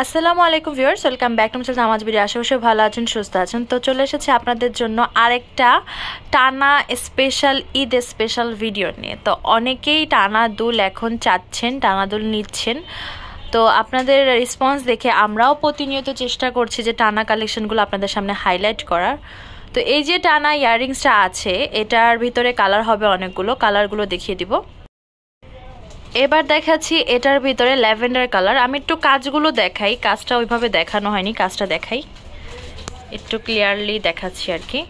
আসসালামু আলাইকুম viewers, welcome back to my channel. নামাজ ভিডিও আশেপাশে ভালো আছেন, সুস্থ আছেন। তো চলে এসেছি আপনাদের জন্য আরেকটা টানা স্পেশাল ঈদ স্পেশাল ভিডিও নিয়ে। তো অনেকেই টানা দুল এখন চাচ্ছেন, টানা দুল নিচ্ছেন। তো আপনাদের রেসপন্স দেখে আমরাও প্রতিনিয়ত চেষ্টা করছি যে টানা কালেকশনগুলো আপনাদের সামনে হাইলাইট করার। তো এই যে টানা ইয়াররিংসটা আছে, এটার ভিতরে কালার হবে অনেকগুলো, কালারগুলো দেখিয়ে দিব। এবার দেখাচ্ছি এটার ভিতরে ল্যাভেন্ডার কালার। আমি একটু কাজগুলো দেখাই, কাজটা ওইভাবে দেখানো হয়নি, কাজটা দেখাই একটু ক্লিয়ারলি দেখাচ্ছি আর কি।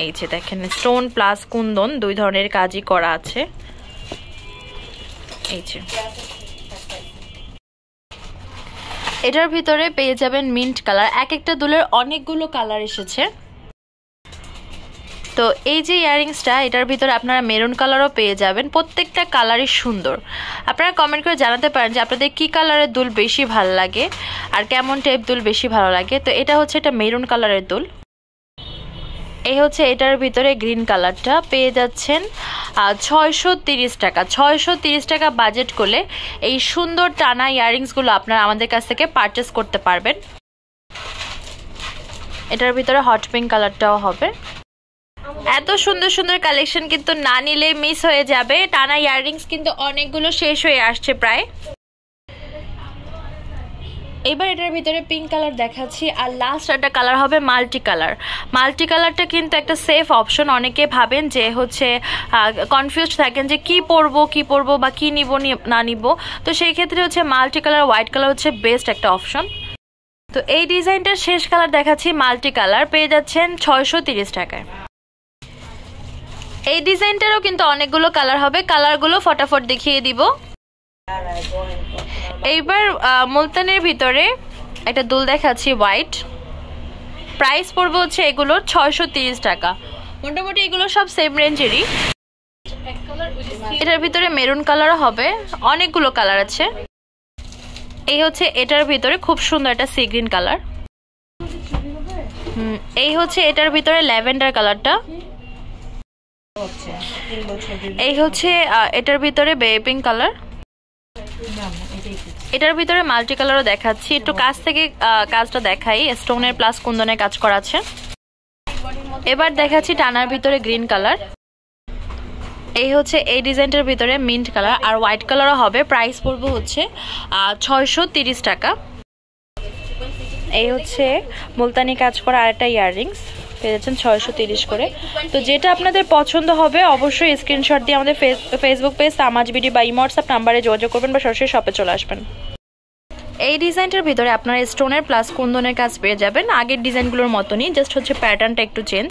এই যে দেখেন, স্টোন প্লাস কুন্দন দুই ধরনের কাজই করা আছে। এই যে এটার ভিতরে পেয়ে যাবেন মিন্ট কালার। এক একটা দুলের অনেকগুলো কালার এসেছে। তো এই যে ইয়াররিংসটা, এটার ভিতরে আপনারা মেরুন কালারও পেয়ে যাবেন। প্রত্যেকটা কালারই সুন্দর। আপনারা কমেন্ট করে জানাতে পারেন যে আপনাদের কি কালারের দুল বেশি ভালো লাগে আর কেমন টাইপ দুল বেশি ভালো লাগে। তো এটা হচ্ছে এটা মেরুন কালারের দুল। এই হচ্ছে এটার ভিতরে গ্রিন কালারটা পেয়ে যাচ্ছেন 630 টাকা। 630 টাকা বাজেট করলে এই সুন্দর টানা ইয়াররিংসগুলো আপনারা আমাদের কাছ থেকে পারচেস করতে পারবেন। এটার ভিতরে হট পিঙ্ক কালারটাও হবে। এত সুন্দর সুন্দর কালেকশন কিন্তু না নিলে মিস হয়ে যাবে। টানা ইয়াররিংস কিন্তু অনেকগুলো শেষ হয়ে আসছে প্রায়। এবার এটার ভিতরে পিঙ্ক কালার দেখাচ্ছি, আর লাস্ট একটা কালার হবে মাল্টি কালার। মাল্টি কালারটা কিন্তু একটা সেফ অপশন। অনেকে ভাবেন যে হচ্ছে কনফিউজড থাকেন যে কি পরবো বা কি নিব না নিব। তো সেই ক্ষেত্রে হচ্ছে মাল্টি কালার, হোয়াইট কালার হচ্ছে বেস্ট একটা অপশন। তো এই ডিজাইনটার শেষ কালার দেখাচ্ছি মাল্টি কালার, পেয়ে যাচ্ছেন 630 টাকায়। এই ডিজাইনটারও কিন্তু অনেকগুলো কালার হবে, কালারগুলো ফটাফট দেখিয়ে দিব। এইবার মুলতানের ভিতরে একটা দুল দেখাচ্ছি হোয়াইট। প্রাইস পড়বে হচ্ছে এগুলো 630 টাকা। মোটামুটি এগুলো সব সেম রেঞ্জেরই। এটার ভিতরে মেরুন কালারও হবে, অনেকগুলো কালার আছে। এই হচ্ছে এটার ভিতরে খুব সুন্দর একটা সি গ্রিন কালার। এই হচ্ছে এটার ভিতরে ল্যাভেন্ডার কালারটা। এই হচ্ছে এটার ভিতরে বেবি পিঙ্ক কালার। এটার ভিতরে মাল্টি কালারও দেখাচ্ছি। একটু কাছ থেকে কাজটা দেখাই, স্টোনের প্লাস কুন্দনের কাজ করা আছে। এবার দেখাচ্ছি টানার ভিতরে গ্রিন কালার। এই হচ্ছে এই ডিজাইনটার ভিতরে মিন্ট কালার আর হোয়াইট কালারও হবে। প্রাইস পড়বে হচ্ছে 630 টাকা। এই হচ্ছে মুলতানি কাজ করা আরেকটা ইয়াররিংস, পেয়ে যাচ্ছেন 630 করে। তো যেটা আপনাদের পছন্দ হবে অবশ্যই স্ক্রিনশট দিয়ে আমাদের ফেসবুক পেজ তামাজ বিডি বা হোয়াটসঅ্যাপ নাম্বারে যোগাযোগ করবেন বা সরাসরি শপে চলে আসবেন। এই ডিজাইনটার ভিতরে আপনারা স্টোনের প্লাস কুন্দনের কাজ পেয়ে যাবেন, আগের ডিজাইনগুলোর মতনই, জাস্ট হচ্ছে প্যাটার্নটা একটু চেঞ্জ।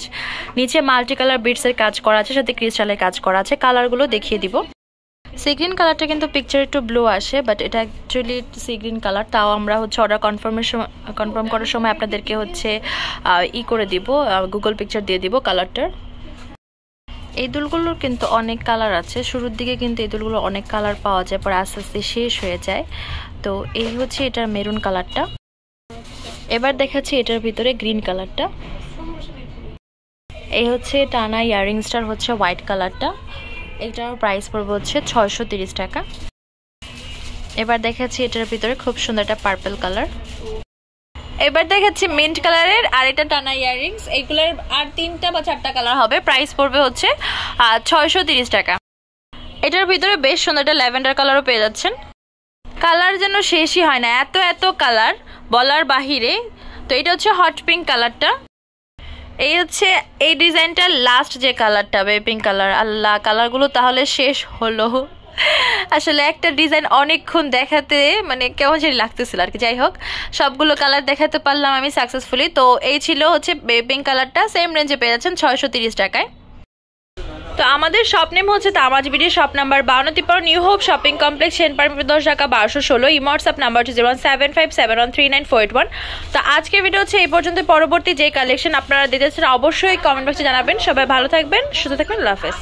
নিচে মাল্টি কালার বিটসের কাজ করা আছে, সাথে ক্রিস্টালের কাজ করা আছে। কালারগুলো দেখিয়ে দিব। সি গ্রিন কালারটা কিন্তু পিকচার একটু ব্লু আসে, বাট এটা অ্যাকচুয়ালি সি গ্রিন কালার। তাও আমরা হচ্ছে অর্ডার কনফার্ম করার সময় আপনাদেরকে হচ্ছে করে দিব, গুগল পিকচার দিয়ে দিব কালারটার। এই দুলগুলোর কিন্তু অনেক কালার আছে। শুরুর দিকে কিন্তু এই দুলগুলো অনেক কালার পাওয়া যায়, পরে আস্তে আস্তে শেষ হয়ে যায়। তো এই হচ্ছে এটার মেরুন কালারটা। এবার দেখাচ্ছি এটার ভিতরে গ্রিন কালারটা। এই হচ্ছে টানা ইয়াররিংসটার হচ্ছে হোয়াইট কালারটা। এটার প্রাইস পড়বে হচ্ছে 630 টাকা। এবার দেখাচ্ছি এটার ভিতরে খুব সুন্দর একটা পার্পল কালার। এবার দেখাচ্ছি মিন্ট কালারের আর এটা টানা ইয়াররিংস। এইগুলোর আর 3টা বা 4টা কালার হবে। প্রাইস পড়বে হচ্ছে 630 টাকা। এটার ভিতরে বেশ সুন্দর একটা ল্যাভেন্ডার কালারও পেয়ে যাচ্ছেন। কালার যেন শেষই হয় না, এত এত কালার বলার বাহিরে। তো এটা হচ্ছে হট পিঙ্ক কালারটা। এই হচ্ছে এই ডিজাইনটার লাস্ট যে কালারটা বেবি পিঙ্ক কালার। আল্লাহ, কালারগুলো তাহলে শেষ হলো। আসলে একটা ডিজাইন অনেকক্ষণ দেখাতে মানে কেমন জানি লাগতেছিল আর কি। যাই হোক, সবগুলো কালার দেখাতে পারলাম আমি সাকসেসফুলি। তো এই ছিল হচ্ছে বেবি পিঙ্ক কালারটা। সেম রেঞ্জে পেয়ে যাচ্ছেন 630 টাকায়। তো আমাদের শপ নেম হচ্ছে তামাজ BD, shop number 52 new hope shopping complex, Senpara 10 Dhaka 1216। WhatsApp number হচ্ছে 01757139481। তো আজকের ভিডিও হচ্ছে এই পর্যন্ত। পরবর্তী যে কালেকশন আপনারা দেখেছেন অবশ্যই কমেন্ট বক্সে জানাবেন। সবাই ভালো থাকবেন, সুস্থ থাকবেন। আল্লাহ হাফেজ।